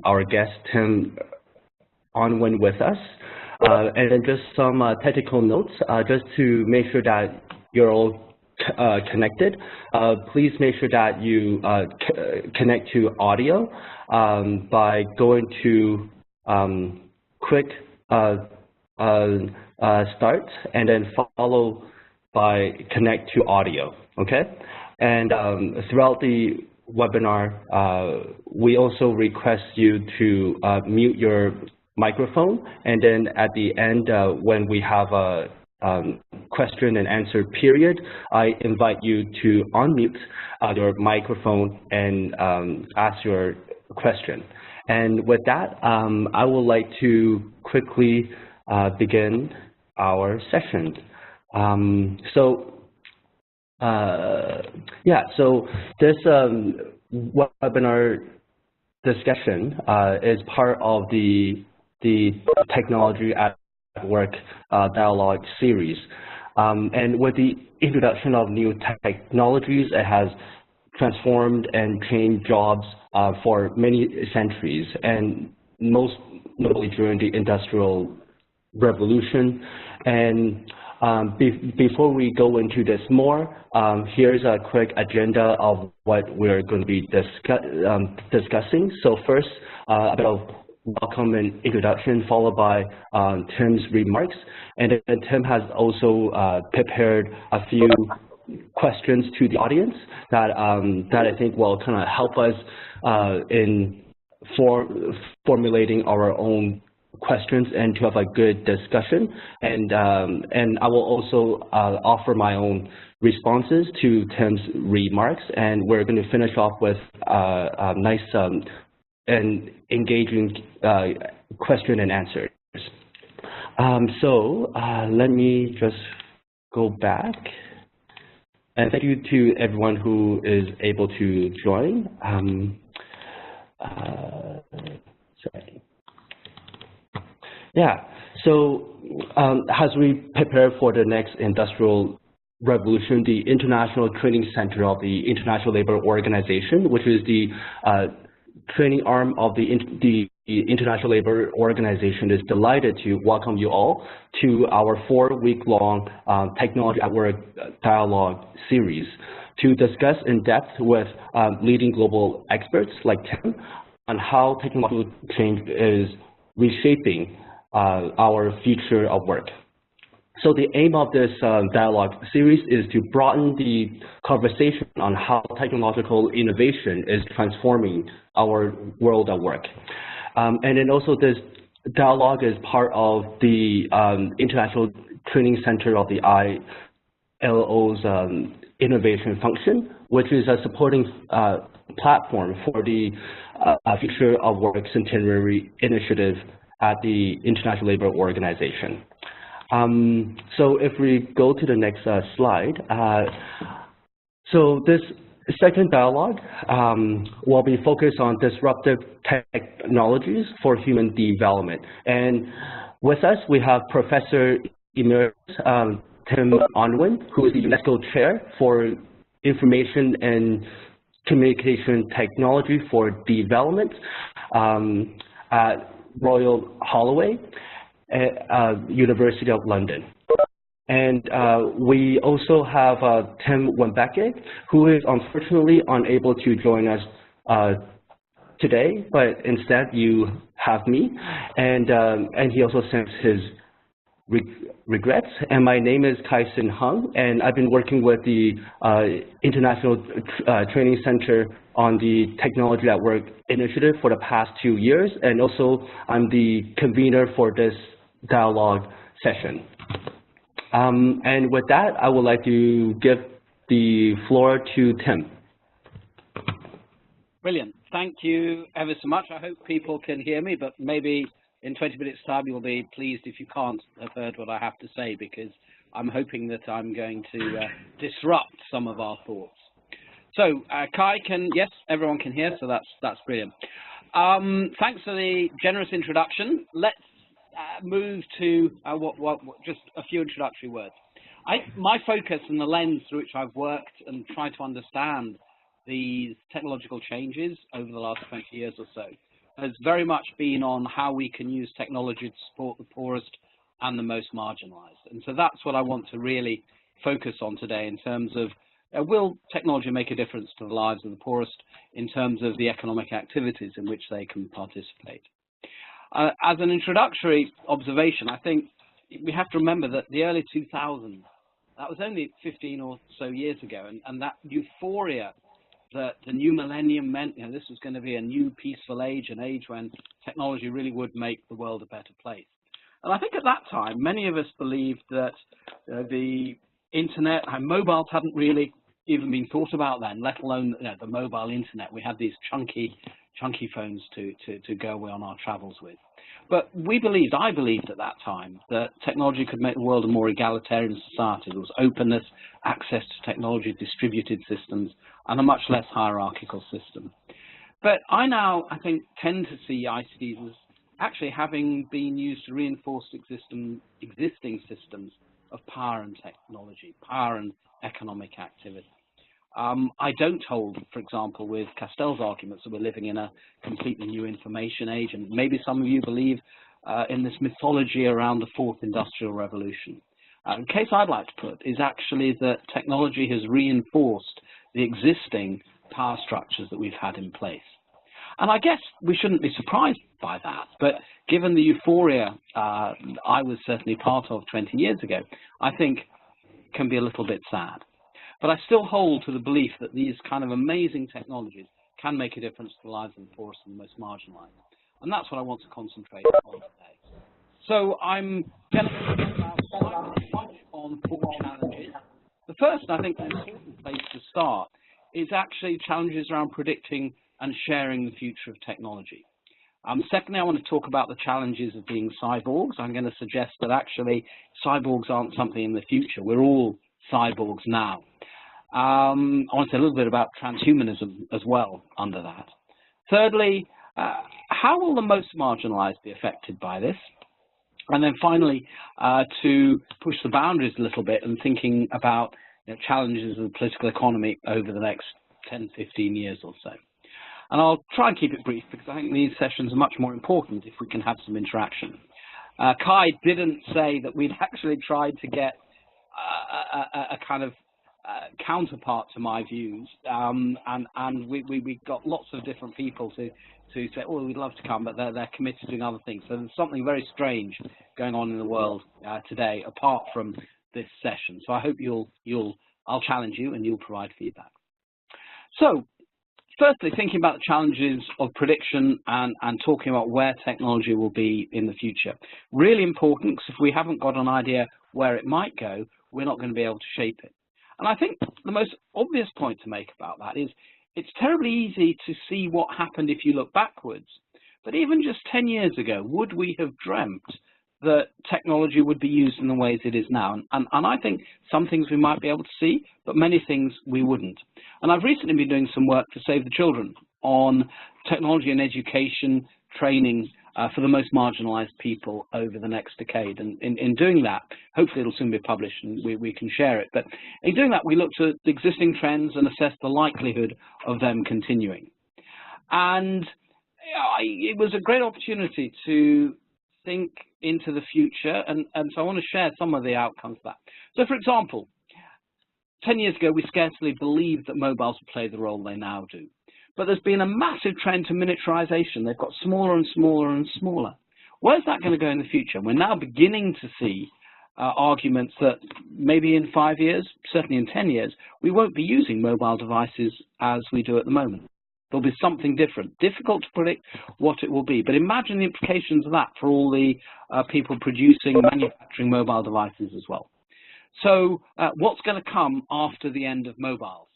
our guest, Tim Unwin, with us. And then just some technical notes, just to make sure that you're all connected. Please make sure that you connect to audio by going to quick start and then follow by connect to audio, okay? And throughout the webinar, we also request you to mute your microphone, and then at the end, when we have a question and answer period, I invite you to unmute your microphone and ask your question. And with that, I would like to quickly begin our session. So this webinar discussion is part of the Technology at Work dialogue series. And with the introduction of new technologies, it has transformed and changed jobs for many centuries, and most notably during the Industrial Revolution. And before we go into this more, here's a quick agenda of what we're going to be discussing. So first, a bit of welcome and introduction, followed by Tim's remarks. And then Tim has also prepared a few questions to the audience that I think will kind of help us in formulating our own questions and to have a good discussion. And I will also offer my own responses to Tim's remarks, and we're going to finish off with a nice and engaging question and answers. So let me just go back. And thank you to everyone who is able to join. Sorry. Yeah, so as we prepare for the next industrial revolution, the International Training Center of the International Labour Organization, which is the training arm of the International Labour Organization, is delighted to welcome you all to our 4-week-long Technology at Work dialogue series to discuss in depth with leading global experts like Tim on how technological change is reshaping our future of work. So the aim of this dialogue series is to broaden the conversation on how technological innovation is transforming our world of work. And then also this dialogue is part of the International Training Center of the ILO's innovation function, which is a supporting platform for the Future of Work Centenary Initiative at the International Labour Organization. So if we go to the next slide, so this second dialogue will be focused on disruptive technologies for human development. And with us, we have Professor Emeritus Tim Unwin, who is the Unesco Chair for Information and Communication Technology for Development at Royal Holloway, University of London. And we also have Tim Wambeke, who is unfortunately unable to join us today, but instead you have me, and he also sends his regrets. And my name is Kai-Sin Hung, and I've been working with the International Training Center on the Technology at Work initiative for the past 2 years, and also I'm the convener for this dialogue session. And with that, I would like to give the floor to Tim. Brilliant. Thank you ever so much. I hope people can hear me, but maybe in 20 minutes' time you'll be pleased if you can't have heard what I have to say, because I'm hoping that I'm going to disrupt some of our thoughts. So Kai can, yes, everyone can hear, so that's brilliant. Thanks for the generous introduction. Let's move to just a few introductory words. My focus and the lens through which I've worked and tried to understand these technological changes over the last 20 years or so has very much been on how we can use technology to support the poorest and the most marginalized. And so that's what I want to really focus on today in terms of will technology make a difference to the lives of the poorest in terms of the economic activities in which they can participate. As an introductory observation, I think we have to remember that the early 2000s, that was only 15 or so years ago, and that euphoria that the new millennium meant, this was going to be a new peaceful age, an age when technology really would make the world a better place. And I think at that time, many of us believed that the internet and mobiles hadn't really even been thought about then, let alone the mobile internet. We had these chunky phones to go away on our travels with. But I believed at that time that technology could make the world a more egalitarian society. There was openness, access to technology, distributed systems, and a much less hierarchical system. But I think, tend to see ICTs as actually having been used to reinforce existing systems of power and technology, power and economic activity. I don't hold, for example, with Castell's arguments that we're living in a completely new information age, and maybe some of you believe in this mythology around the fourth industrial revolution. The case I'd like to put is actually that technology has reinforced the existing power structures that we've had in place. And I guess we shouldn't be surprised by that, but given the euphoria I was certainly part of 20 years ago, I think can be a little bit sad. But I still hold to the belief that these kind of amazing technologies can make a difference to the lives of the poorest and the most marginalized. And that's what I want to concentrate on today. So I'm going to touch on 4 challenges. The first, I think, the important place to start is actually challenges around predicting and sharing the future of technology. Secondly, I want to talk about the challenges of being cyborgs. I'm going to suggest that actually cyborgs aren't something in the future. We're all cyborgs now. I want to say a little bit about transhumanism as well under that. Thirdly, how will the most marginalized be affected by this? And then finally, to push the boundaries a little bit and thinking about challenges of the political economy over the next 10, 15 years or so. And I'll try and keep it brief because I think these sessions are much more important if we can have some interaction. Kai didn't say that we'd actually tried to get a kind of counterpart to my views, and we got lots of different people to say, oh, we'd love to come, but they're committed to doing other things. So there's something very strange going on in the world today, apart from this session. So I hope I'll challenge you and you'll provide feedback. So firstly, thinking about the challenges of prediction and talking about where technology will be in the future. Really important, because if we haven't got an idea where it might go, we're not going to be able to shape it. And I think the most obvious point to make about that is it's terribly easy to see what happened if you look backwards. But even just 10 years ago, would we have dreamt that technology would be used in the ways it is now? And I think some things we might be able to see, but many things we wouldn't. And I've recently been doing some work to Save the Children on technology and education training for the most marginalized people over the next decade. And in doing that, hopefully it'll soon be published and we can share it. But in doing that, we looked at the existing trends and assessed the likelihood of them continuing. And it was a great opportunity to think into the future, and so I want to share some of the outcomes of that. So for example, 10 years ago, we scarcely believed that mobiles would play the role they now do. But there's been a massive trend to miniaturization. They've got smaller and smaller and smaller. Where's that going to go in the future? We're now beginning to see arguments that maybe in 5 years, certainly in 10 years, we won't be using mobile devices as we do at the moment. There'll be something different. Difficult to predict what it will be, but imagine the implications of that for all the people producing, manufacturing mobile devices as well. So what's going to come after the end of mobiles?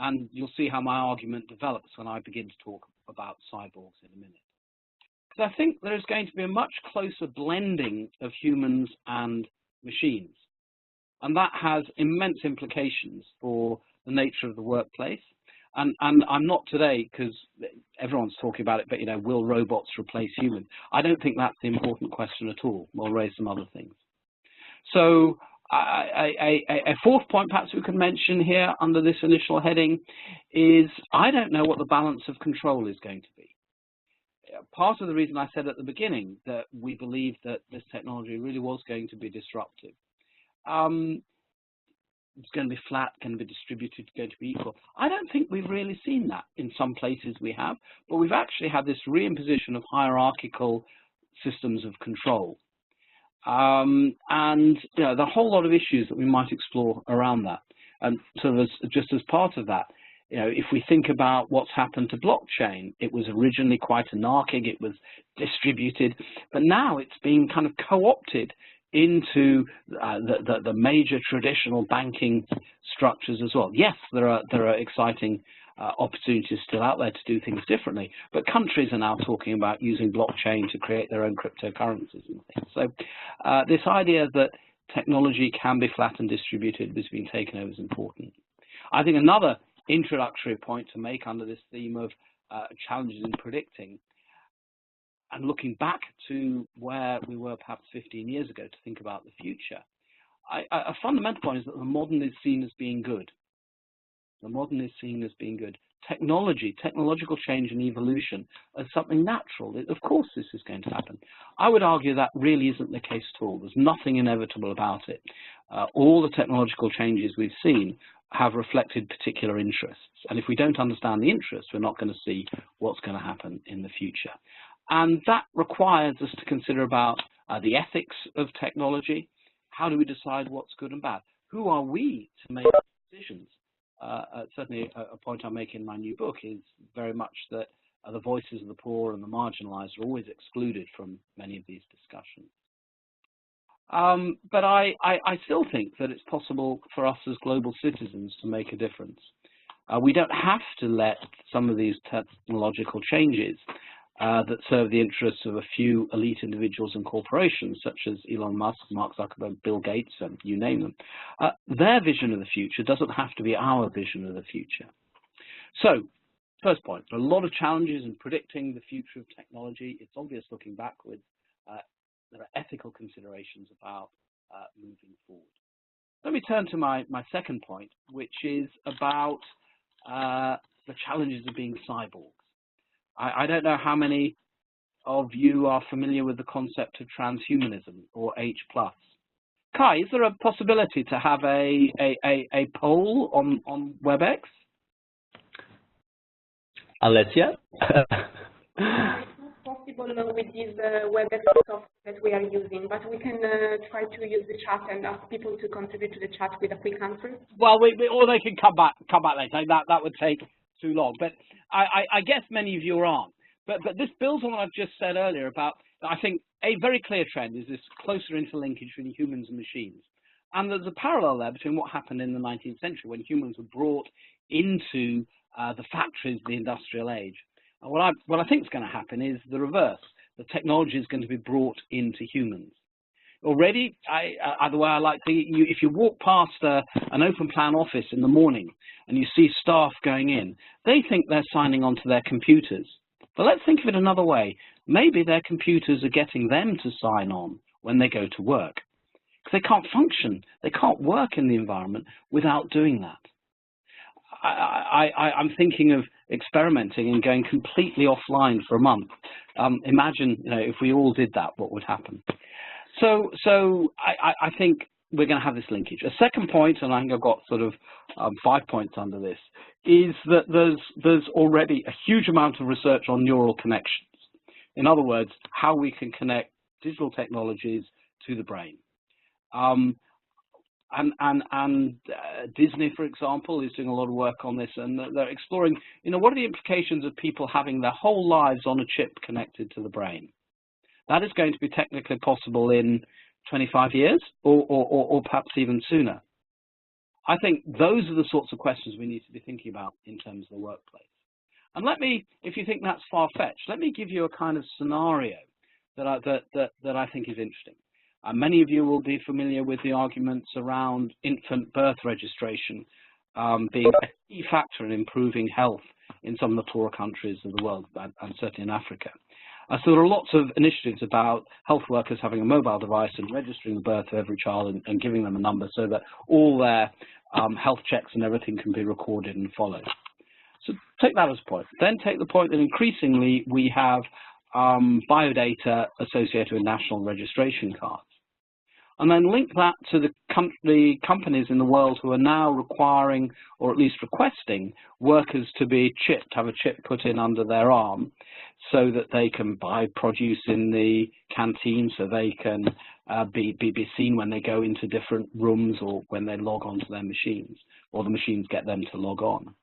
And you'll see how my argument develops when I begin to talk about cyborgs in a minute. Because I think there is going to be a much closer blending of humans and machines. And that has immense implications for the nature of the workplace. And I'm not today, because everyone's talking about it, but will robots replace humans? I don't think that's the important question at all. We'll raise some other things. So a fourth point perhaps we could mention here under this initial heading is I don't know what the balance of control is going to be. part of the reason I said at the beginning that we believed that this technology really was going to be disruptive. It's going to be flat, going to be distributed, going to be equal. I don't think we've really seen that. In some places we have, but we've actually had this reimposition of hierarchical systems of control. And you know, there are a whole lot of issues that we might explore around that. And sort of just as part of that, you know, if we think about what's happened to blockchain, it was originally quite anarchic, it was distributed, but now it's been kind of co-opted into the major traditional banking structures as well. Yes, there are exciting opportunities still out there to do things differently, but countries are now talking about using blockchain to create their own cryptocurrencies and things. So this idea that technology can be flat and distributed has been taken over as important. I think another introductory point to make under this theme of challenges in predicting, and looking back to where we were perhaps 15 years ago to think about the future, a fundamental point is that the modern is seen as being good. The modern is seen as being good. Technology, technological change and evolution as something natural. Of course this is going to happen. I would argue that really isn't the case at all. There's nothing inevitable about it. All the technological changes we've seen have reflected particular interests. And if we don't understand the interests, we're not going to see what's going to happen in the future. And that requires us to consider about the ethics of technology. How do we decide what's good and bad? Who are we to make decisions? Certainly a point I make in my new book is very much that the voices of the poor and the marginalized are always excluded from many of these discussions. But I still think that it's possible for us as global citizens to make a difference. We don't have to let some of these technological changes that serve the interests of a few elite individuals and corporations, such as Elon Musk, Mark Zuckerberg, Bill Gates, and you name them. Their vision of the future doesn't have to be our vision of the future. So, first point, there are a lot of challenges in predicting the future of technology. It's obvious looking backwards. There are ethical considerations about moving forward. Let me turn to my second point, which is about the challenges of being cyborgs. I don't know how many of you are familiar with the concept of transhumanism or H+. Kai, is there a possibility to have a poll on WebEx? Alessia? It's not possible with this WebEx software that we are using, but we can try to use the chat and ask people to contribute to the chat with a quick answer. Well, or they can come back later. That would take too long. But I guess many of you aren't. But this builds on what I've just said earlier about, I think, a very clear trend is this closer interlinkage between humans and machines. And there's a parallel there between what happened in the 19th century when humans were brought into the factories of the industrial age. And what I think is going to happen is the reverse. The technology is going to be brought into humans. Already, the way I like to, if you walk past an open plan office in the morning and you see staff going in, they think they're signing onto their computers. But let's think of it another way. Maybe their computers are getting them to sign on when they go to work. Because they can't function, they can't work in the environment without doing that. I'm thinking of experimenting and going completely offline for a month. Imagine, if we all did that, what would happen? So I think we're going to have this linkage. A second point, and I think I've got sort of 5 points under this, is that there's already a huge amount of research on neural connections. In other words, how we can connect digital technologies to the brain. Disney, for example, is doing a lot of work on this, and they're exploring, what are the implications of people having their whole lives on a chip connected to the brain? That is going to be technically possible in 25 years or perhaps even sooner. I think those are the sorts of questions we need to be thinking about in terms of the workplace. And let me, if you think that's far-fetched, let me give you a kind of scenario that I think is interesting. Many of you will be familiar with the arguments around infant birth registration being a key factor in improving health in some of the poorer countries of the world, and certainly in Africa. So there are lots of initiatives about health workers having a mobile device and registering the birth of every child and giving them a number so that all their health checks and everything can be recorded and followed. So take that as a point. Then take the point that increasingly we have biodata associated with national registration cards. And then link that to the companies in the world who are now requiring, or at least requesting, workers to be chipped, have a chip put in under their arm, so that they can buy produce in the canteen, so they can be seen when they go into different rooms or when they log onto their machines, or the machines get them to log on.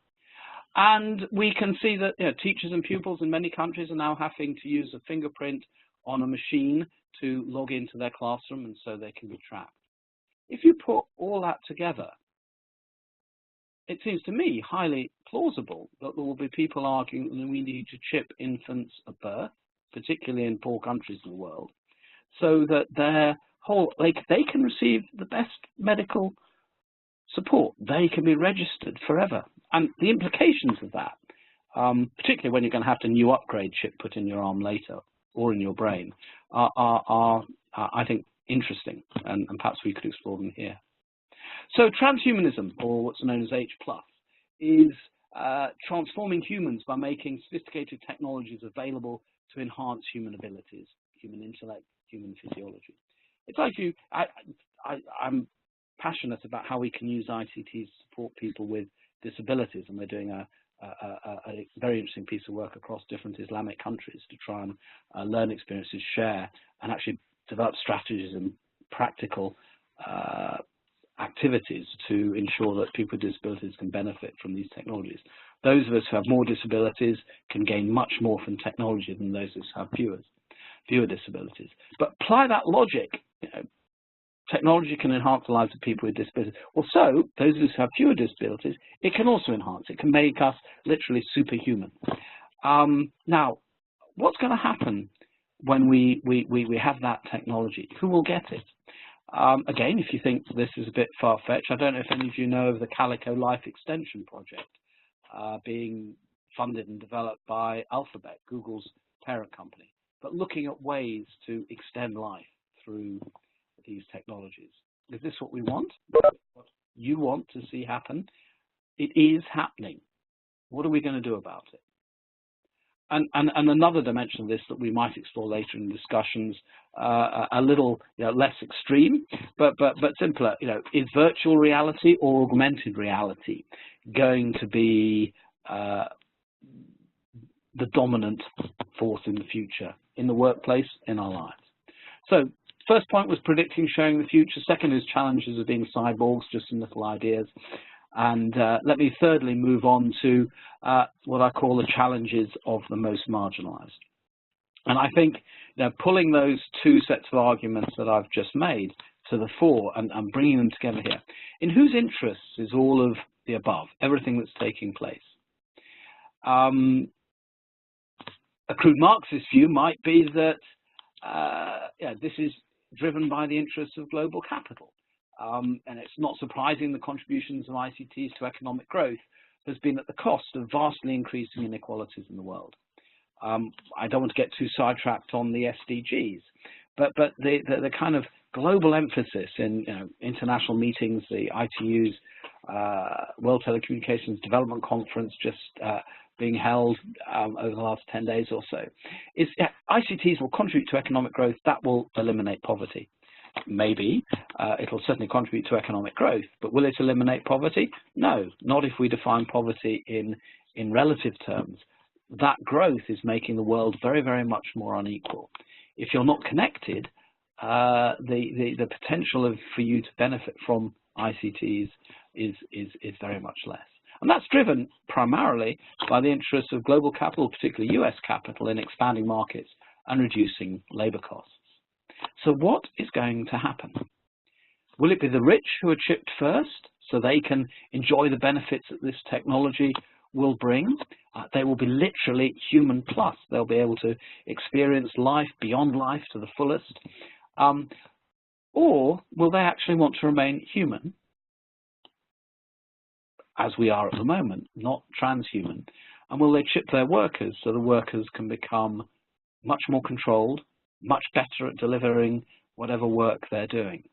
And we can see that teachers and pupils in many countries are now having to use a fingerprint on a machine to log into their classroom, and so they can be tracked. If you put all that together, it seems to me highly plausible that there will be people arguing that we need to chip infants at birth, particularly in poor countries in the world, so that they can receive the best medical support. They can be registered forever. And the implications of that, particularly when you're going to have a new upgrade chip put in your arm later or in your brain, are I think, interesting, and perhaps we could explore them here. So transhumanism, or what's known as H+, is transforming humans by making sophisticated technologies available to enhance human abilities, human intellect, human physiology. It's like I'm passionate about how we can use ICTs to support people with disabilities, and we're doing a very interesting piece of work across different Islamic countries to try and learn experiences, share, and actually develop strategies and practical activities to ensure that people with disabilities can benefit from these technologies. Those of us who have more disabilities can gain much more from technology than those who have fewer disabilities. But apply that logic, technology can enhance the lives of people with disabilities. Well, so those of us who have fewer disabilities, it can also enhance. It can make us literally superhuman. Now, what's going to happen when we have that technology? Who will get it? Again, if you think this is a bit far-fetched, I don't know if any of you know of the Calico Life Extension Project being funded and developed by Alphabet, Google's parent company, but looking at ways to extend life through these technologies. Is this what we want? What you want to see happen? It is happening. What are we going to do about it? And another dimension of this that we might explore later in discussions, a little less extreme, but simpler. Is virtual reality or augmented reality going to be the dominant force in the future, in the workplace, in our lives? So first point was predicting, showing the future. Second is challenges of being cyborgs, just some little ideas. And let me thirdly move on to what I call the challenges of the most marginalized. And I think pulling those two sets of arguments that I've just made to the fore and bringing them together here, in whose interests is all of the above, everything that's taking place? A crude Marxist view might be that this is driven by the interests of global capital. And it's not surprising the contributions of ICTs to economic growth has been at the cost of vastly increasing inequalities in the world. I don't want to get too sidetracked on the SDGs, but the kind of global emphasis in international meetings, the ITU's World Telecommunications Development Conference just being held over the last 10 days or so, is ICTs will contribute to economic growth. That will eliminate poverty. Maybe it'll certainly contribute to economic growth, but will it eliminate poverty? No, not if we define poverty in relative terms. That growth is making the world very, very much more unequal. If you're not connected, the potential for you to benefit from ICTs is very much less. And that's driven primarily by the interests of global capital, particularly US capital, in expanding markets and reducing labor costs. So what is going to happen? Will it be the rich who are chipped first so they can enjoy the benefits that this technology will bring? They will be literally human plus. They'll be able to experience life beyond life to the fullest. Or will they actually want to remain human, as we are at the moment, not transhuman? And will they chip their workers so the workers can become much more controlled, much better at delivering whatever work they're doing?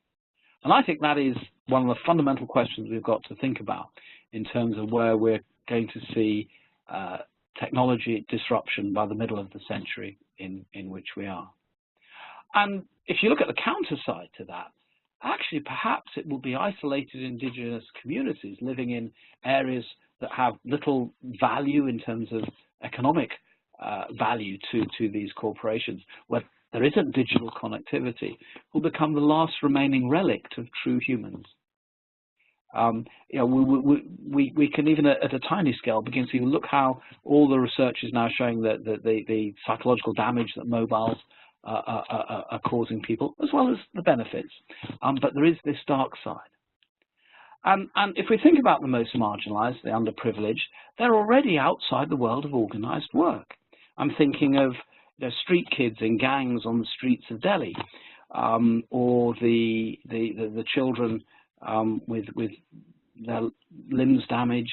And I think that is one of the fundamental questions we've got to think about in terms of where we're going to see technology disruption by the middle of the century in which we are. And if you look at the counter side to that, actually perhaps it will be isolated indigenous communities living in areas that have little value in terms of economic value to these corporations, where there isn't digital connectivity, will become the last remaining relict of true humans. You know, we can even at a tiny scale begin to look how all the research is now showing that the psychological damage that mobiles are causing people, as well as the benefits. But there is this dark side. And if we think about the most marginalized, the underprivileged, they're already outside the world of organized work. I'm thinking of street kids in gangs on the streets of Delhi, or the children with their limbs damaged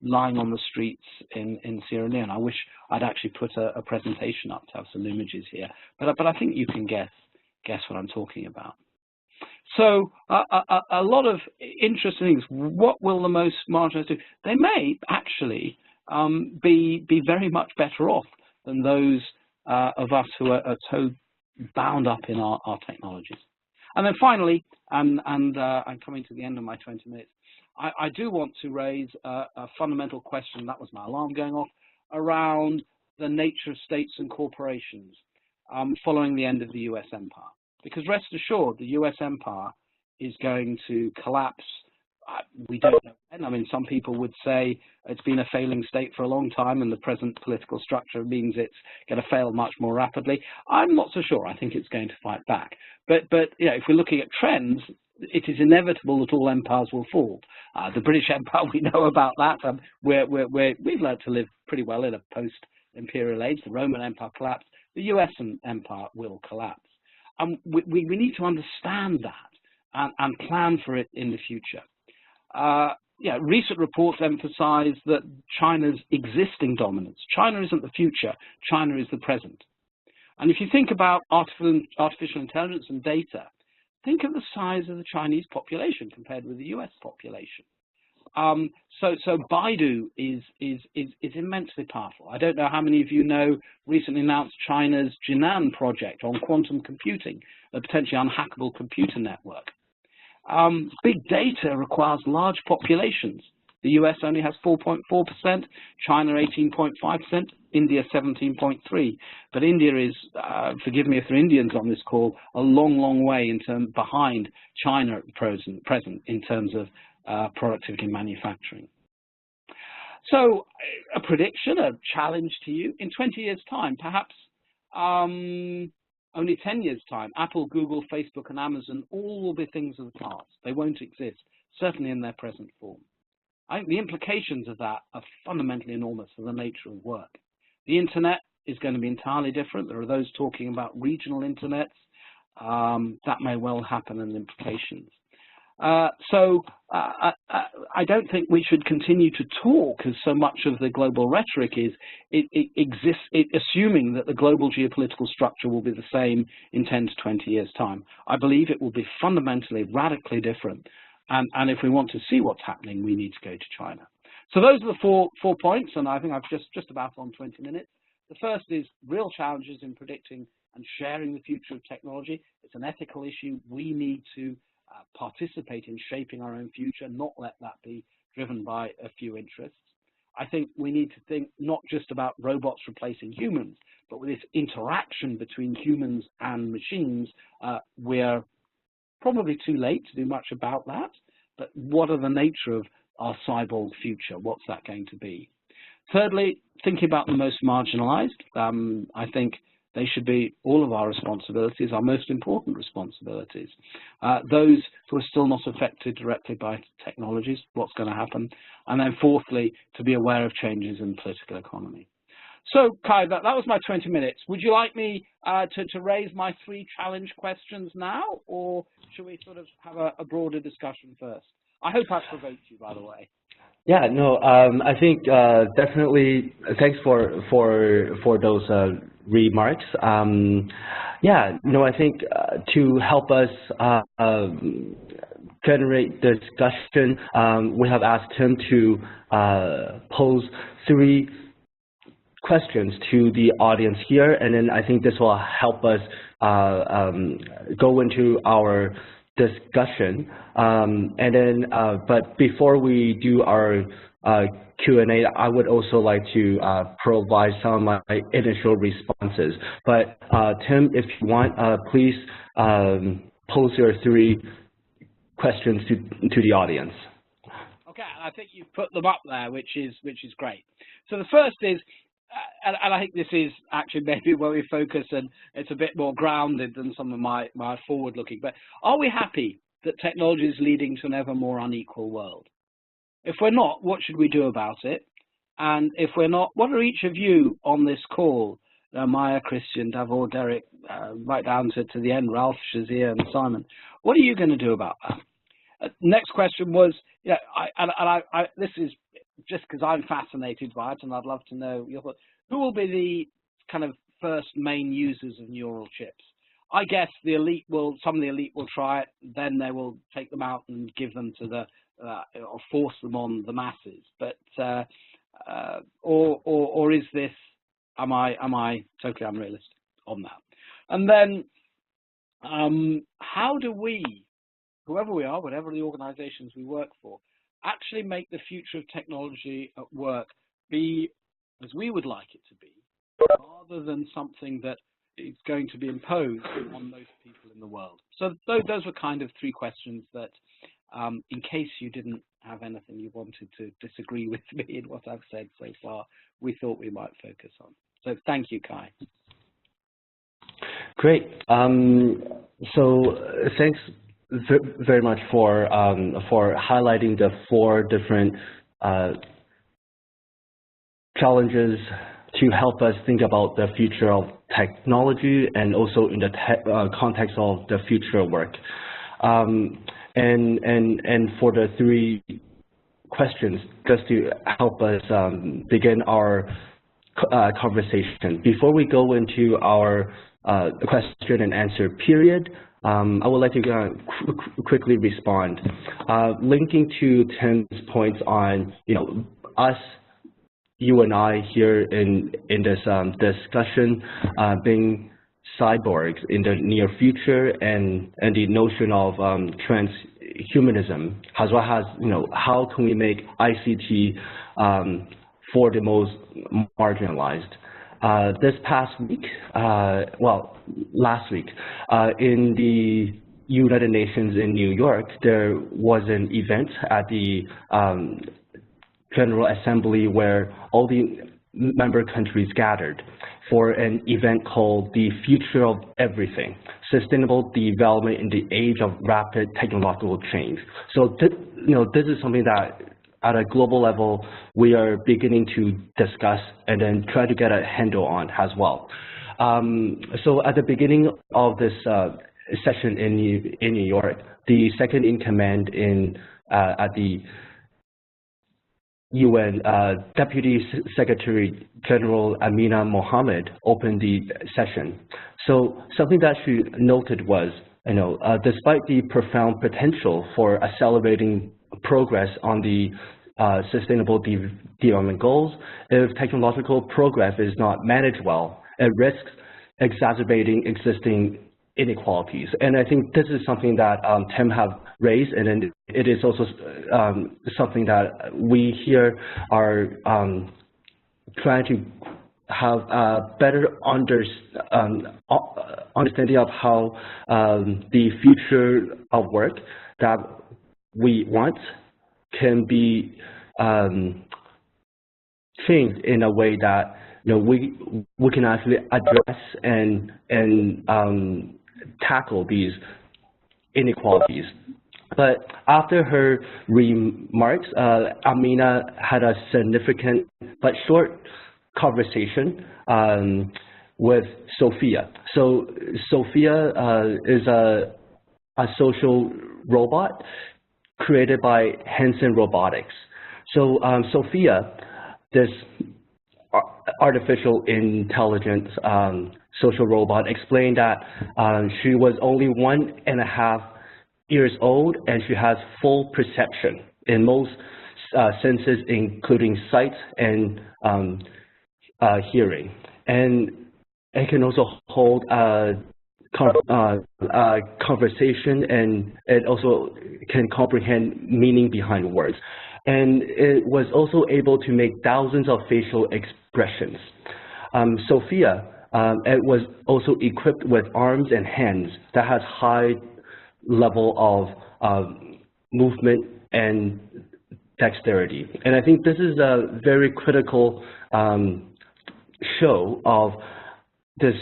lying on the streets in Sierra Leone. I wish I'd actually put a presentation up to have some images here, but I think you can guess what I'm talking about. So a lot of interesting things. What will the most marginalized do? They may actually be very much better off than those of us who are so bound up in our technologies. And then finally, and I'm coming to the end of my 20 minutes, I do want to raise a fundamental question, that was my alarm going off, around the nature of states and corporations following the end of the US empire. Because rest assured, the US empire is going to collapse. We don't know when. I mean, some people would say it's been a failing state for a long time, and the present political structure means it's going to fail much more rapidly. I'm not so sure. I think it's going to fight back. But you know, if we're looking at trends, it is inevitable that all empires will fall. The British Empire, we know about that. We've learned to live pretty well in a post-imperial age. The Roman Empire collapsed. The US empire will collapse. We need to understand that and plan for it in the future. Yeah, recent reports emphasize that China's existing dominance. China isn't the future, China is the present. And if you think about artificial intelligence and data, think of the size of the Chinese population compared with the US population. So Baidu is immensely powerful. I don't know how many of you know recently announced China's Jinan project on quantum computing, a potentially unhackable computer network. Big data requires large populations. The US only has 4.4%, China 18.5%, India 17.3%. But India is, forgive me if there are Indians on this call, a long, long way behind China at present in terms of productivity and manufacturing. So a prediction, a challenge to you, in 20 years' time, perhaps only 10 years' time, Apple, Google, Facebook, and Amazon all will be things of the past. They won't exist, certainly in their present form. I think the implications of that are fundamentally enormous for the nature of work. The internet is going to be entirely different. There are those talking about regional internets. That may well happen in implications. So I don't think we should continue to talk, as so much of the global rhetoric is, assuming that the global geopolitical structure will be the same in 10 to 20 years' time. I believe it will be fundamentally, radically different. And if we want to see what's happening, we need to go to China. So those are the four points, and I think I've just about on 20 minutes. The first is real challenges in predicting and sharing the future of technology. It's an ethical issue. We need to participate in shaping our own future, not let that be driven by a few interests. I think we need to think not just about robots replacing humans, but with this interaction between humans and machines. We're probably too late to do much about that, but what are the nature of our cyborg future? What's that going to be? Thirdly, thinking about the most marginalized, I think they should be all of our responsibilities, our most important responsibilities. Those who are still not affected directly by technologies, what's going to happen? And then fourthly, to be aware of changes in the political economy. So, Kai, that was my 20 minutes. Would you like me to raise my 3 challenge questions now, or should we sort of have a broader discussion first? I hope I've provoked you, by the way. Yeah, no, I think definitely thanks for those remarks. Yeah, no, I think to help us generate the discussion, we have asked him to pose 3 questions to the audience here, and then I think this will help us go into our discussion. But before we do our Q&A, I would also like to provide some of my initial responses. But Tim, if you want, please pose your 3 questions to the audience. Okay, I think you've put them up there, which is great. So the first is, and I think this is actually maybe where we focus, and it's a bit more grounded than some of my forward-looking, but are we happy that technology is leading to an ever more unequal world? If we're not, what should we do about it? And if we're not, what are each of you on this call, Maya, Christian, Davor, Derek, right down to the end, Ralph, Shazia, and Simon, what are you going to do about that? Next question was, this is just because I'm fascinated by it, and I'd love to know your thoughts. Who will be the kind of first main users of neural chips? I guess the elite some of the elite will try it, then they will take them out and give them to the, or force them on the masses. But or is this? Am I totally unrealistic on that? And then, how do we, whoever we are, whatever the organizations we work for, actually make the future of technology at work be as we would like it to be, rather than something that is going to be imposed on most people in the world? So those were kind of 3 questions that, in case you didn't have anything you wanted to disagree with me in what I've said so far, we thought we might focus on. So thank you, Kai. Great. So thanks very much for highlighting the 4 different challenges to help us think about the future of technology, and also in the context of the future of work. And for the 3 questions, just to help us begin our conversation. Before we go into our question and answer period, I would like to quickly respond, linking to Tim's points on, us, you and I here in this discussion being cyborgs in the near future, and the notion of transhumanism, as well as how can we make ICT for the most marginalized. This past week, last week, in the United Nations in New York, there was an event at the General Assembly where all the member countries gathered for an event called The Future of Everything, Sustainable Development in the Age of Rapid Technological Change. So this is something that at a global level we are beginning to discuss and then try to get a handle on as well. So at the beginning of this session in New York, the second in command at the UN Deputy Secretary General Amina Mohammed opened the session. So something that she noted was, despite the profound potential for accelerating progress on the Sustainable Development Goals, if technological progress is not managed well, it risks exacerbating existing inequalities. And I think this is something that Tim have raised, and then it is also something that we here are trying to have a better understanding of how the future of work that we want can be changed in a way that we can actually address and tackle these inequalities. But after her remarks, Amina had a significant but short conversation with Sophia. So Sophia is a social robot created by Hanson Robotics. So Sophia, this artificial intelligence social robot, explained that she was only 1.5 years old, and she has full perception in most senses, including sight and hearing, and it can also hold a conversation, and it also can comprehend meaning behind words. And it was also able to make thousands of facial expressions. Sophia, it was also equipped with arms and hands that has high level of movement and dexterity. And I think this is a very critical show of this,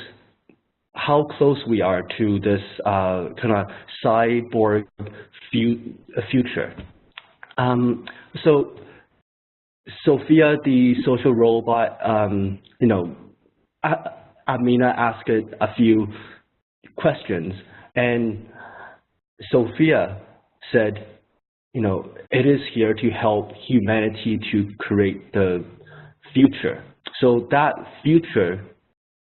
how close we are to this kind of cyborg future. So Sophia, the social robot, you know, Amina asked it a few questions, and Sophia said, you know, it is here to help humanity to create the future. So that future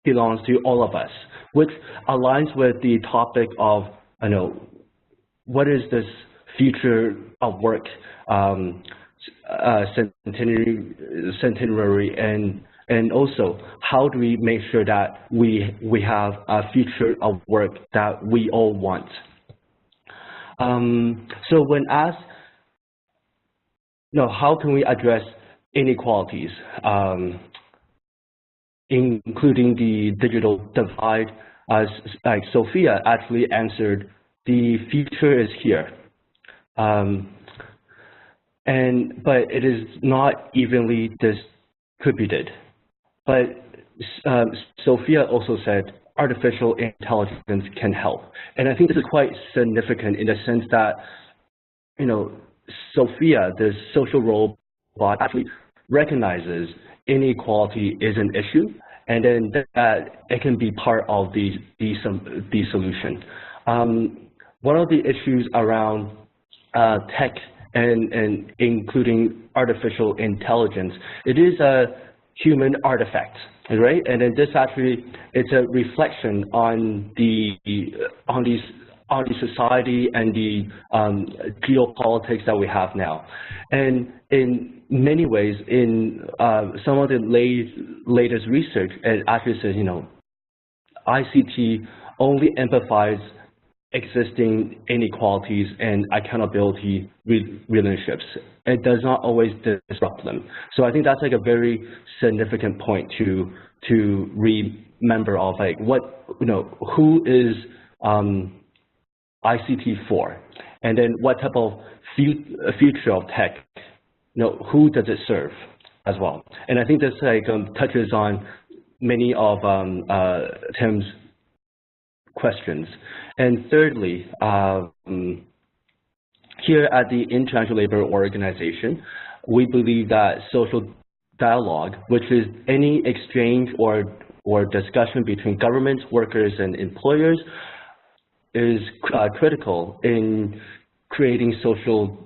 belongs to all of us, which aligns with the topic of, you know, what is this future of work, centenary, and also how do we make sure that we have a future of work that we all want. So when asked, you know, how can we address inequalities, including the digital divide, like Sophia actually answered, the future is here. But it is not evenly distributed. But Sophia also said artificial intelligence can help. And I think this is quite significant in the sense that, you know, Sophia, the social robot, actually recognizes inequality is an issue, and then that it can be part of the solution. One of the issues around tech and including artificial intelligence, it is a human artifact, right? And then this actually, it's a reflection on the society and the geopolitics that we have now. And in many ways, in some of the latest research, it actually says, you know, ICT only amplifies existing inequalities and accountability relationships. It does not always disrupt them. So I think that's like a very significant point to remember of, like, what, you know, who is ICT for, and then what type of future of tech, you know, who does it serve as well. And I think this like touches on many of Tim's questions. And thirdly, here at the International Labor Organization, we believe that social dialogue, which is any exchange or discussion between governments, workers, and employers, is critical in creating social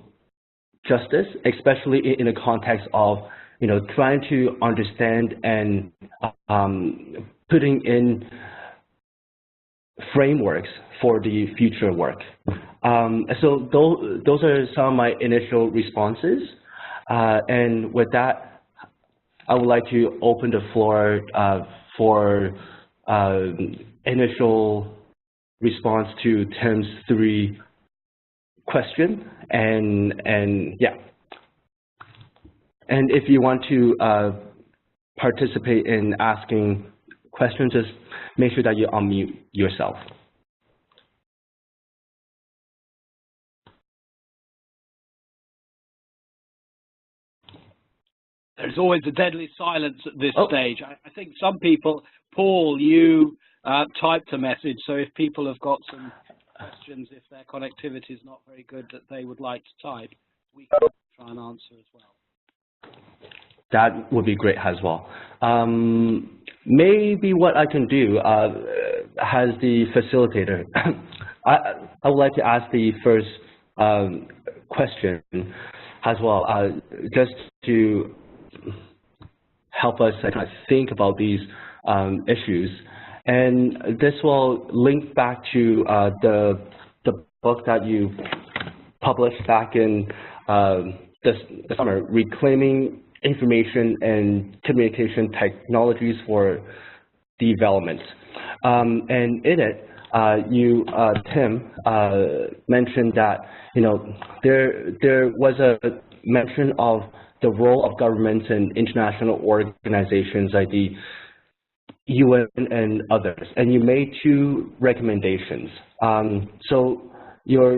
justice, especially in the context of, you know, trying to understand and putting in frameworks for the future work. So those are some of my initial responses. And with that, I would like to open the floor for initial response to Tim's 3 questions. And yeah. And if you want to participate in asking questions, just make sure that you unmute yourself. There's always a deadly silence at this stage. I think some people, Paul, you typed a message, so if people have got some questions, if their connectivity is not very good, that they would like to type, we can try and answer as well. That would be great as well. Maybe what I can do has the facilitator. I would like to ask the first question as well, just to help us think about these issues. And this will link back to the book that you published back in the summer, Reclaiming information and communication technologies for development. And in it, Tim, mentioned that there was a mention of the role of governments and international organizations like the UN and others, and you made 2 recommendations. So your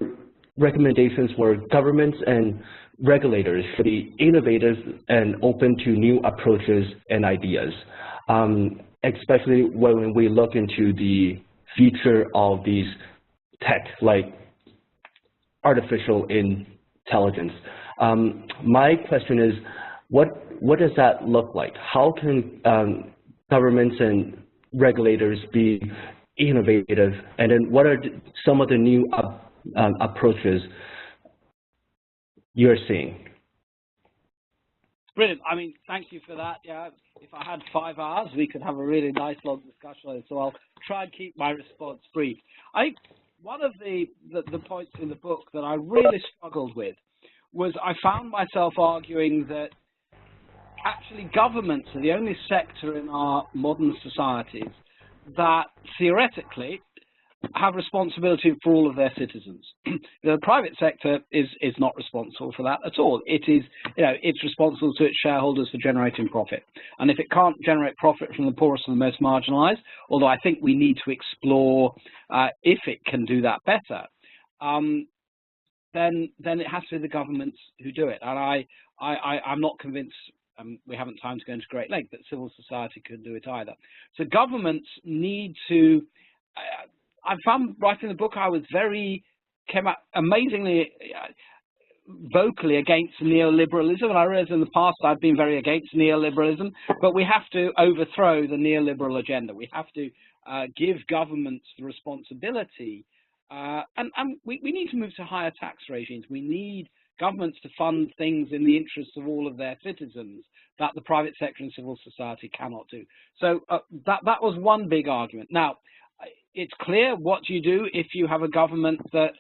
recommendations were governments and regulators should be innovative and open to new approaches and ideas, especially when we look into the future of these tech, like artificial intelligence. My question is, what does that look like? How can governments and regulators be innovative, and then what are some of the new approaches you're seeing? Brilliant. I mean, thank you for that. Yeah, if I had 5 hours, we could have a really nice long discussion on it, so I'll try and keep my response brief. I think one of the points in the book that I really struggled with was I found myself arguing that actually governments are the only sector in our modern societies that theoretically have responsibility for all of their citizens. The private sector is not responsible for that at all. It is, it's responsible to its shareholders for generating profit. And if it can't generate profit from the poorest and the most marginalized, although I think we need to explore if it can do that better, then it has to be the governments who do it. And I'm not convinced, we haven't time to go into great length, that civil society could do it either. So governments need to, I found writing the book I was came out amazingly vocally against neoliberalism, and I realized in the past I've been very against neoliberalism, but we have to overthrow the neoliberal agenda. We have to give governments the responsibility, and we need to move to higher tax regimes. We need governments to fund things in the interests of all of their citizens that the private sector and civil society cannot do. So that was one big argument. Now, it's clear what you do if you have a government that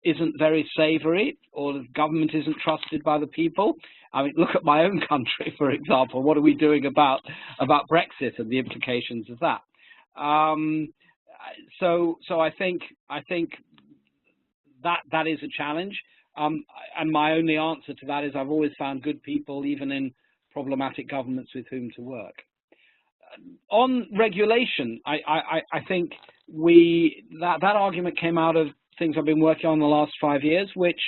isn't very savory, or the government isn't trusted by the people. I mean, look at my own country, for example. What are we doing about Brexit and the implications of that? So I think that is a challenge. And my only answer to that is I've always found good people, even in problematic governments, with whom to work. On regulation, I think that argument came out of things I've been working on the last 5 years, which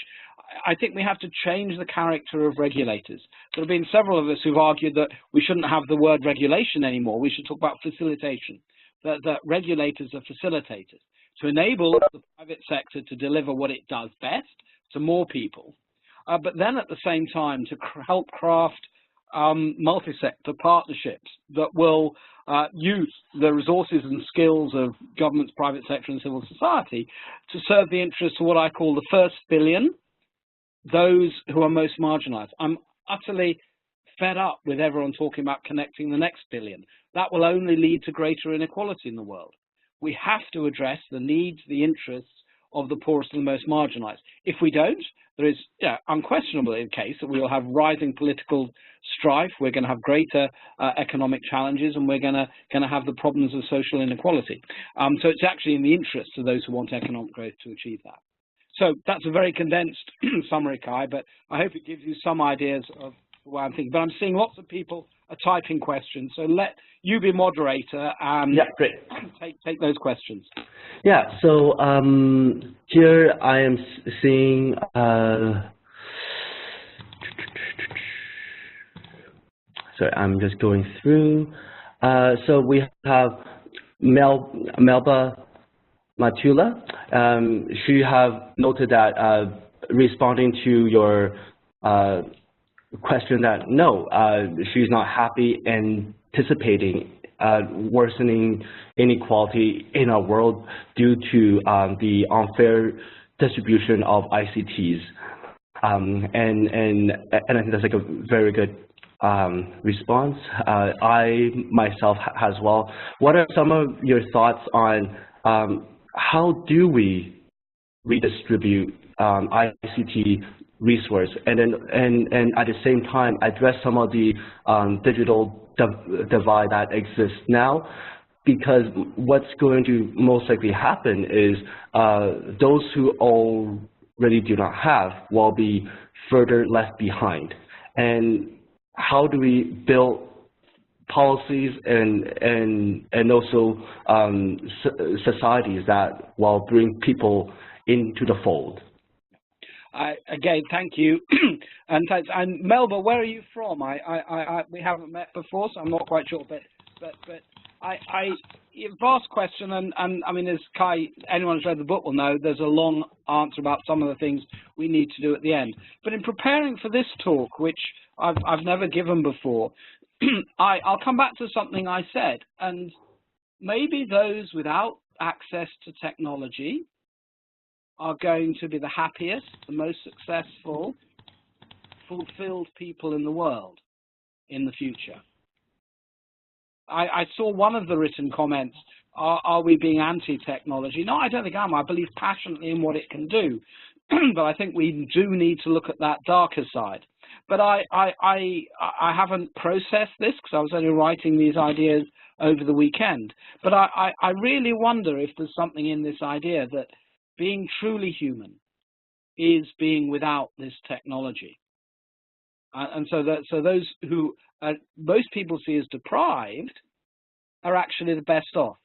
I think we have to change the character of regulators. There have been several of us who've argued that we shouldn't have the word regulation anymore. We should talk about facilitation, that regulators are facilitators to enable the private sector to deliver what it does best to more people, but then at the same time to help craft multi-sector partnerships that will use the resources and skills of governments, private sector and civil society to serve the interests of what I call the first billion, those who are most marginalized. I'm utterly fed up with everyone talking about connecting the next billion. That will only lead to greater inequality in the world. We have to address the needs, the interests of the poorest and the most marginalized. If we don't, there is unquestionably the case that we will have rising political strife, we're going to have greater economic challenges, and we're going to have the problems of social inequality. So it's actually in the interest of those who want economic growth to achieve that. So that's a very condensed summary, Kai, but I hope it gives you some ideas of what I'm thinking. But I'm seeing lots of people are typing questions, so let you be moderator and great. take those questions. Yeah, so here I am seeing sorry, I'm just going through. So we have Melba Matula. She have noted that responding to your question that no, she's not happy anticipating worsening inequality in our world due to the unfair distribution of ICTs. And I think that's like a very good response. I myself as well. What are some of your thoughts on how do we redistribute ICT resource, and at the same time address some of the digital divide that exists now. Because what's going to most likely happen is those who already do not have will be further left behind. And how do we build policies and also societies that will bring people into the fold? Again, thank you, and thanks. And Melba, where are you from? We haven't met before, so I'm not quite sure. But vast question, and I mean, as Kai, anyone who's read the book will know, there's a long answer about some of the things we need to do at the end. But in preparing for this talk, which I've never given before, I'll come back to something I said, and maybe those without access to technology are going to be the happiest, the most successful, fulfilled people in the world in the future. I saw one of the written comments, are we being anti-technology? No, I don't think I am. I believe passionately in what it can do. But I think we do need to look at that darker side. But I haven't processed this because I was only writing these ideas over the weekend. But I really wonder if there's something in this idea that being truly human is being without this technology. And so those who most people see as deprived are actually the best off.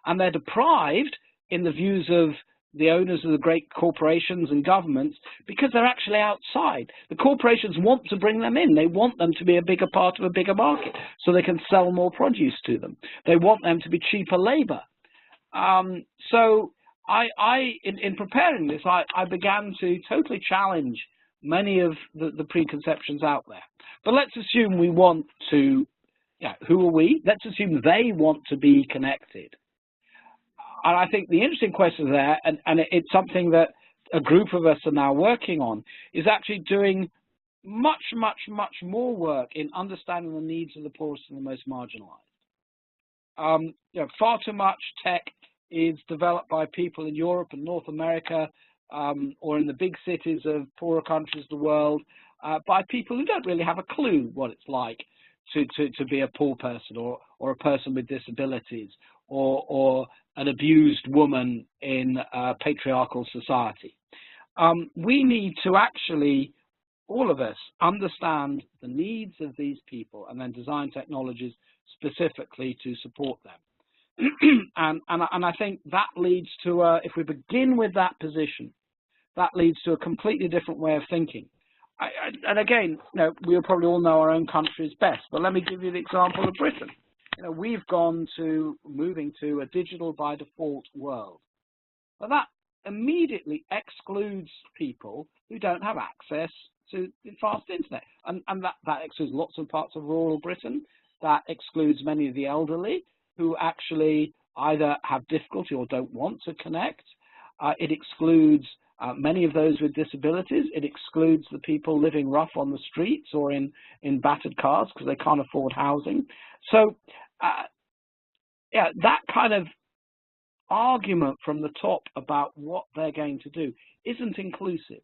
And they're deprived in the views of the owners of the great corporations and governments because they're actually outside. The corporations want to bring them in. They want them to be a bigger part of a bigger market so they can sell more produce to them. They want them to be cheaper labor. So in preparing this, I began to totally challenge many of the preconceptions out there. But let's assume we want to, who are we? Let's assume they want to be connected. And I think the interesting question there, and it's something that a group of us are now working on, is actually doing much, much, much more work in understanding the needs of the poorest and the most marginalized. Far too much tech is developed by people in Europe and North America, or in the big cities of poorer countries of the world, by people who don't really have a clue what it's like to be a poor person or a person with disabilities or an abused woman in a patriarchal society. We need to actually, all of us, understand the needs of these people and then design technologies specifically to support them. and I think that leads to, if we begin with that position, that leads to a completely different way of thinking. And again, we'll probably all know our own countries best, but let me give you the example of Britain. We've gone to moving to a digital by default world. But that immediately excludes people who don't have access to the fast internet. And that excludes lots of parts of rural Britain. That excludes many of the elderly who actually either have difficulty or don't want to connect. It excludes many of those with disabilities. It excludes the people living rough on the streets or in battered cars because they can't afford housing. So, that kind of argument from the top about what they're going to do isn't inclusive.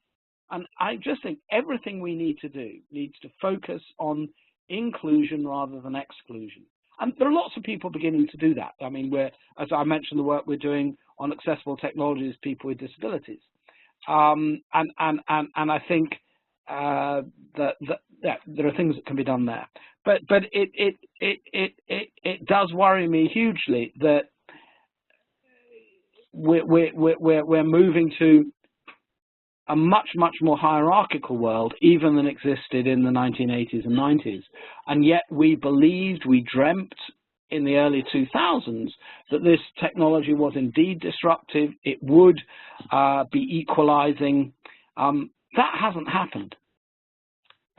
And I just think everything we need to do needs to focus on inclusion rather than exclusion. And there are lots of people beginning to do that. I mean, as I mentioned, the work we're doing on accessible technologies, people with disabilities. And I think that there are things that can be done there. But it does worry me hugely that we're moving to a much more hierarchical world even than existed in the 1980s and 90s, and yet we dreamt in the early 2000s that this technology was indeed disruptive. It would be equalizing. That hasn't happened.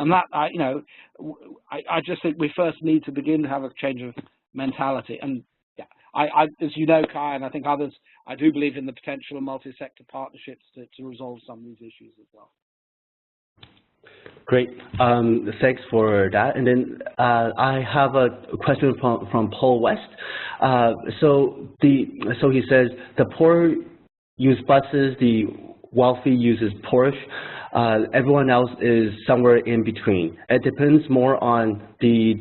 And that, I just think we first need to begin to have a change of mentality. And I as you know, Kai, and I think others, I do believe in the potential of multi-sector partnerships to resolve some of these issues as well. Great, thanks for that. And then I have a question from Paul West. So he says the poor use buses, the wealthy uses Porsche. Everyone else is somewhere in between. It depends more on the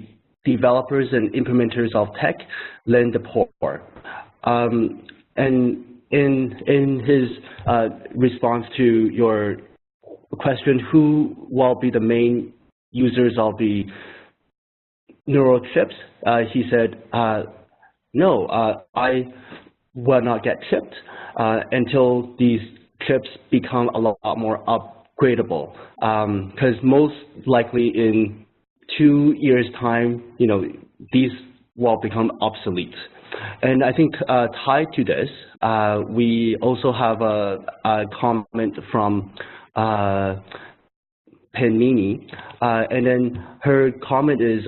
developers and implementers of tech than the poor. And in his response to your question, who will be the main users of the neural chips, he said, no, I will not get chipped until these chips become a lot more upgradable, because most likely in 2 years' time, these will become obsolete. And I think tied to this, we also have a comment from Penmini, and then her comment is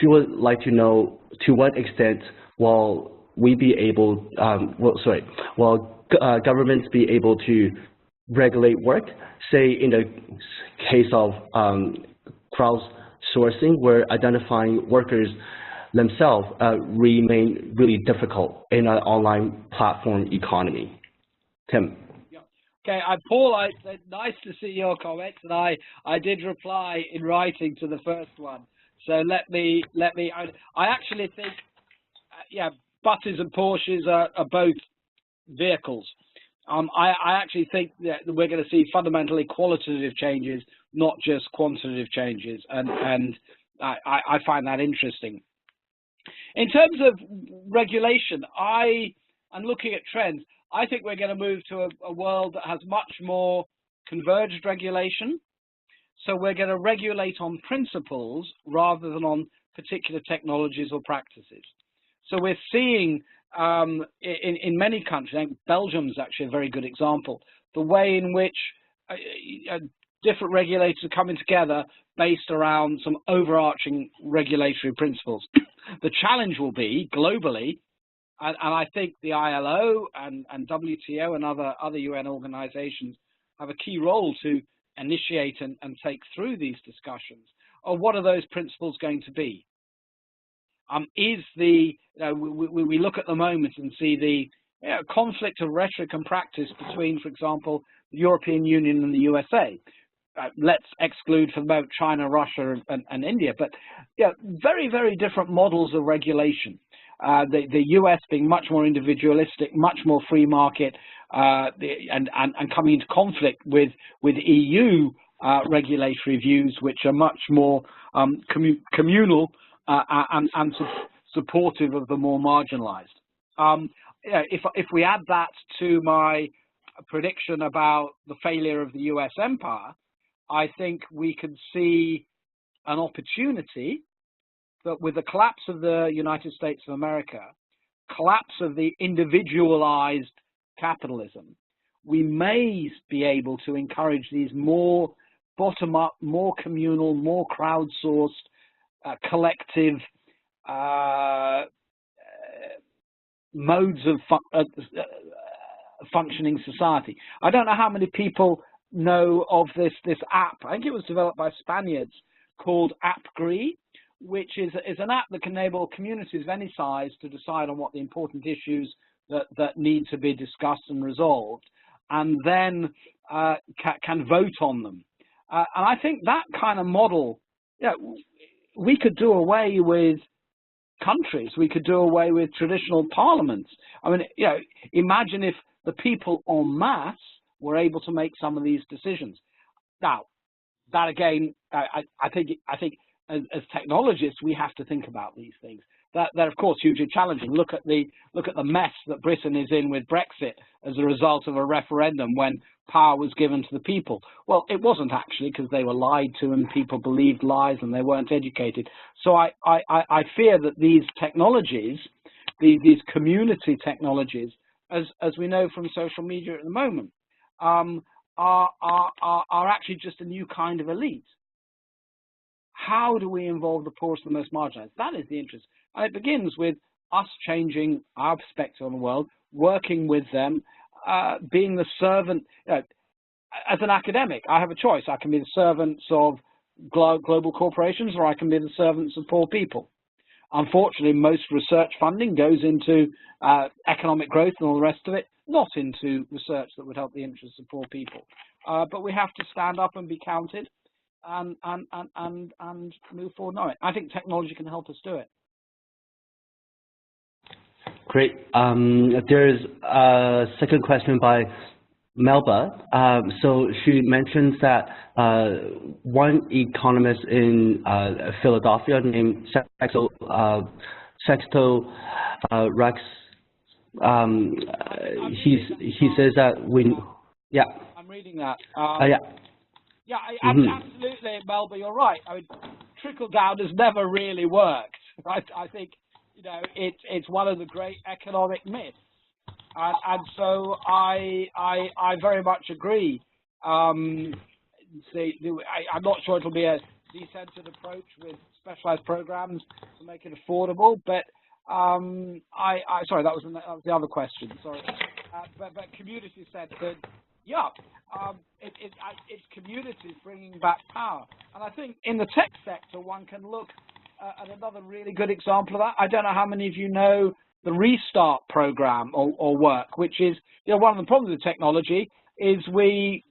she would like to know to what extent will we be able, will governments be able to regulate work, say in the case of crowdsourcing, where identifying workers themselves remain really difficult in an online platform economy. Tim. Okay, Paul, nice to see your comments, and I did reply in writing to the first one. So let me. I actually think, yeah, buses and Porsches are both vehicles. I actually think that we're going to see fundamentally qualitative changes, not just quantitative changes, and I find that interesting. In terms of regulation, I'm looking at trends. I think we're going to move to a world that has much more converged regulation. So we're going to regulate on principles rather than on particular technologies or practices. So we're seeing in many countries, I think Belgium's actually a very good example, the way in which different regulators are coming together based around some overarching regulatory principles. The challenge will be globally, and I think the ILO and WTO and other UN organizations have a key role to initiate and take through these discussions. Or what are those principles going to be? We look at the moment and see the conflict of rhetoric and practice between, for example, the European Union and the USA. Let's exclude for the moment China, Russia, and India, but very, very different models of regulation. The US being much more individualistic, much more free market, and coming into conflict with EU regulatory views, which are much more communal and supportive of the more marginalized. If we add that to my prediction about the failure of the US empire, I think we can see an opportunity that with the collapse of the United States of America, collapse of the individualized capitalism, we may be able to encourage these more bottom-up, more communal, more crowdsourced, collective modes of functioning society. I don't know how many people know of this app. I think it was developed by Spaniards called AppGree, which is an app that can enable communities of any size to decide on what the important issues that need to be discussed and resolved, and then can vote on them. And I think that kind of model, we could do away with countries. We could do away with traditional parliaments. I mean, imagine if the people en masse were able to make some of these decisions. Now, that again, I think as technologists, we have to think about these things. They're of course hugely challenging. Look at the mess that Britain is in with Brexit as a result of a referendum when power was given to the people. Well, it wasn't actually, because they were lied to and people believed lies and they weren't educated. So I fear that these technologies, these community technologies, as we know from social media at the moment, are actually just a new kind of elite. How do we involve the poorest and the most marginalized? That is the interest. And it begins with us changing our perspective on the world, working with them, being the servant. As an academic, I have a choice. I can be the servants of global corporations, or I can be the servants of poor people. Unfortunately, most research funding goes into economic growth and all the rest of it, not into research that would help the interests of poor people. But we have to stand up and be counted and move forward. No, I think technology can help us do it. Great. There's a second question by Melba. So she mentions that one economist in Philadelphia named Sexto Rex, he says that yeah. I'm reading that. Yeah. Yeah, absolutely, Melba, you're right. I mean, trickle down has never really worked. Right? I think, you know, it's one of the great economic myths. And so I very much agree. I'm not sure it'll be a decentered approach with specialized programs to make it affordable, but sorry, that was the other question. Sorry, but community centered, yeah. It's communities bringing back power, and I think in the tech sector one can look at another really good example of that. I don't know how many of you know the Restart program or work, which is, you know, one of the problems with technology is we,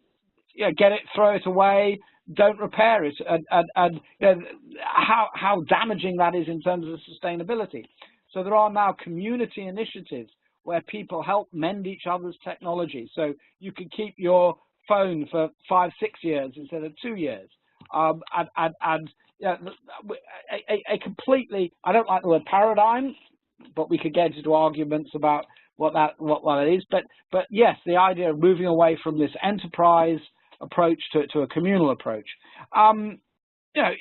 you know, get it, throw it away, don't repair it, and you know, how damaging that is in terms of sustainability. So there are now community initiatives where people help mend each other's technology. So you can keep your phone for 5-6 years instead of 2 years, and you know, a completely, I don't like the word paradigm, but we could get into arguments about what that is. But yes, the idea of moving away from this enterprise approach to a communal approach, you know,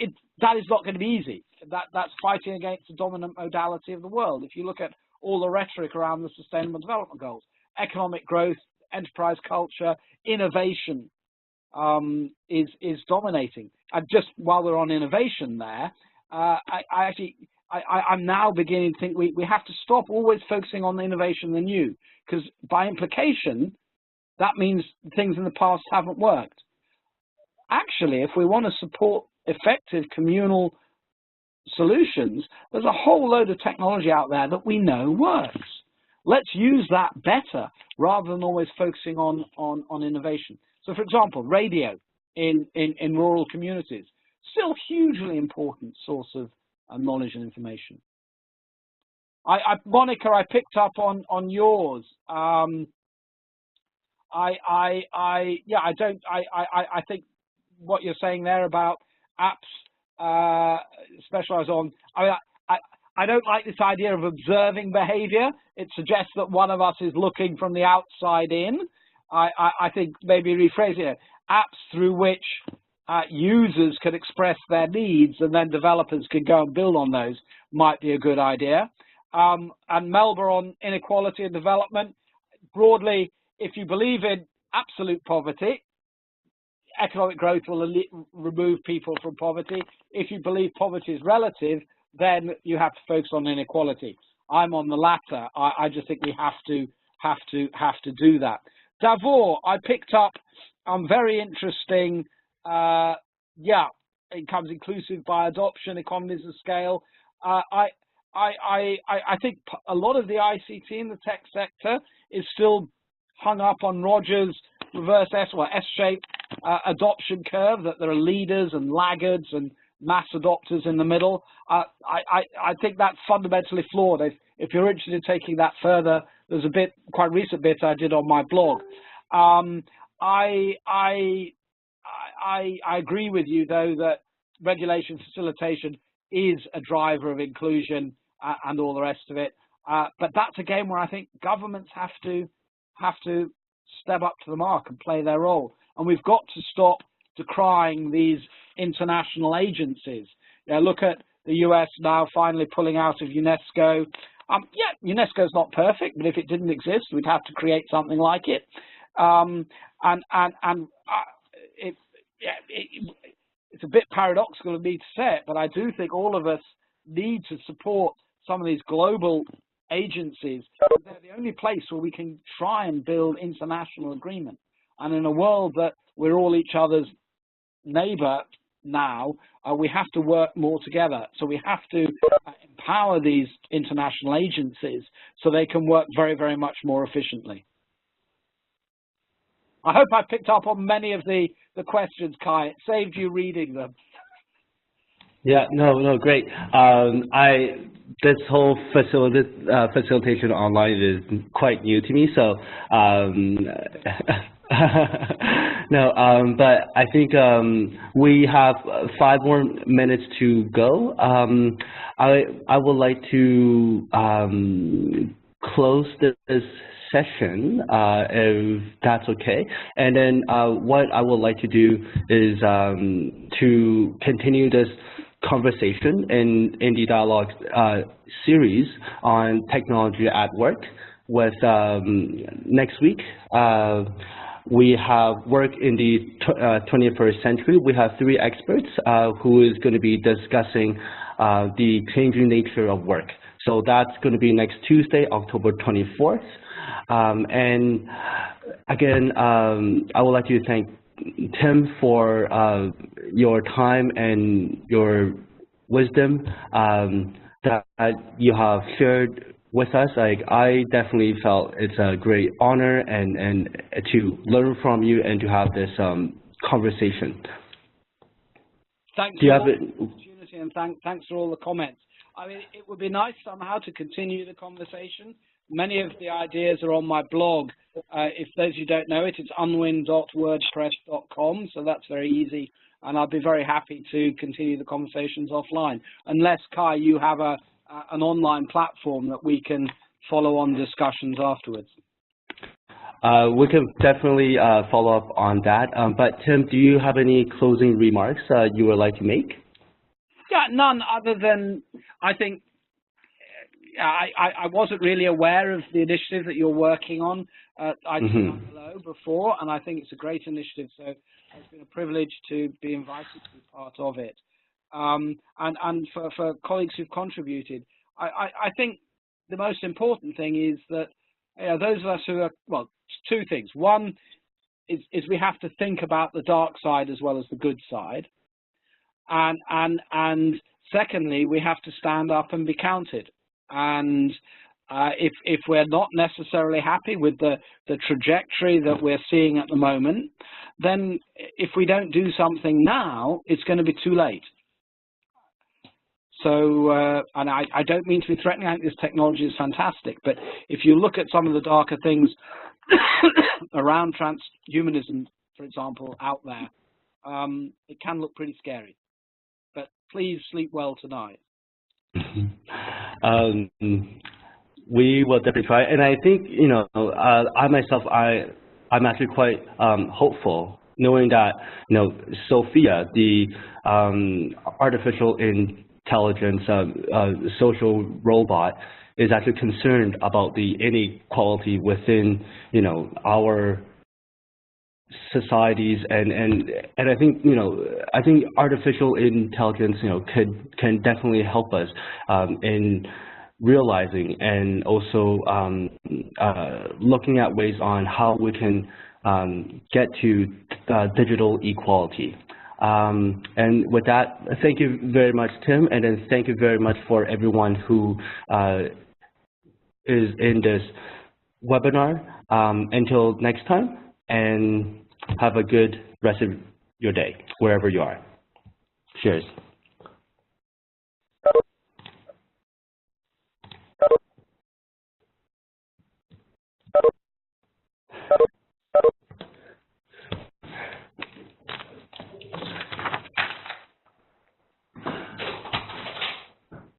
that is not going to be easy. That's fighting against the dominant modality of the world. If you look at all the rhetoric around the Sustainable Development Goals, economic growth, enterprise culture, innovation is dominating. And just while we're on innovation there, I'm now beginning to think we have to stop always focusing on the innovation and the new, because by implication, that means things in the past haven't worked. Actually, if we want to support effective communal solutions, there's a whole load of technology out there that we know works. Let's use that better rather than always focusing on innovation. So, for example, radio in rural communities, still hugely important source of knowledge and information. Monica, I picked up on yours. I think what you're saying there about apps specialize on. I don't like this idea of observing behavior. It suggests that one of us is looking from the outside in. I think maybe rephrase it. Apps through which users can express their needs and then developers can go and build on those might be a good idea. And Melba on inequality and development. Broadly, if you believe in absolute poverty, economic growth will remove people from poverty. If you believe poverty is relative, then you have to focus on inequality. I'm on the latter. I just think we have to do that. Davor, I picked up very interesting. It comes inclusive by adoption, economies of scale. I think a lot of the ICT in the tech sector is still hung up on Rogers' reverse S-shaped adoption curve, that there are leaders and laggards and mass adopters in the middle. I think that's fundamentally flawed. If you're interested in taking that further, there's a quite recent bit I did on my blog. I agree with you, though, that regulation facilitation is a driver of inclusion and all the rest of it. But that's a game where I think governments have to step up to the mark and play their role. And we've got to stop decrying these international agencies. Look at the US now finally pulling out of Unesco. UNESCO is not perfect, but if it didn't exist, we'd have to create something like it. It's a bit paradoxical of me to say it, but I do think all of us need to support some of these global agencies. They're the only place where we can try and build international agreement. And in a world that we're all each other's neighbor now, we have to work more together. So we have to empower these international agencies so they can work very, very much more efficiently. I hope I picked up on many of the questions, Kai. It saved you reading them. Yeah, no, great. This whole facilitation online is quite new to me, so no, but I think we have 5 more minutes to go. I would like to close this session, if that's okay. And then what I would like to do is to continue this conversation in the dialogue series on technology at work with next week. We have work in the 21st century. We have 3 experts who is going to be discussing the changing nature of work. So that's going to be next Tuesday, October 24th. And again, I would like to thank Tim for your time and your wisdom that you have shared with us. Like, I definitely felt it's a great honor and to learn from you and to have this conversation. Thanks for the opportunity, and thanks for all the comments. I mean, it would be nice somehow to continue the conversation. Many of the ideas are on my blog. If those of you don't know it, it's unwin.wordpress.com, so that's very easy, and I'll be very happy to continue the conversations offline. Unless, Kai, you have an online platform that we can follow on discussions afterwards. We can definitely follow up on that. But Tim, do you have any closing remarks you would like to make? Yeah, none other than I think I wasn't really aware of the initiative that you're working on at ITCILO before, and I think it's a great initiative. So it's been a privilege to be invited to be part of it. And for colleagues who've contributed, I think the most important thing is that those of us who are, well, 2 things. One is we have to think about the dark side as well as the good side. And secondly, we have to stand up and be counted. And if we're not necessarily happy with the trajectory that we're seeing at the moment, then if we don't do something now, it's going to be too late. So, and I don't mean to be threatening. I think this technology is fantastic. But if you look at some of the darker things around transhumanism, for example, out there, it can look pretty scary. But please sleep well tonight. We will definitely try, and I think, you know, I myself, I'm actually quite hopeful, knowing that, you know, Sophia, the artificial intelligence social robot, is actually concerned about the inequality within, you know, our societies, and I think, you know, I think artificial intelligence, you know, can definitely help us in realizing and also looking at ways on how we can get to digital equality. And with that, thank you very much, Tim, and then thank you very much for everyone who is in this webinar. Until next time, and have a good rest of your day, wherever you are. Cheers.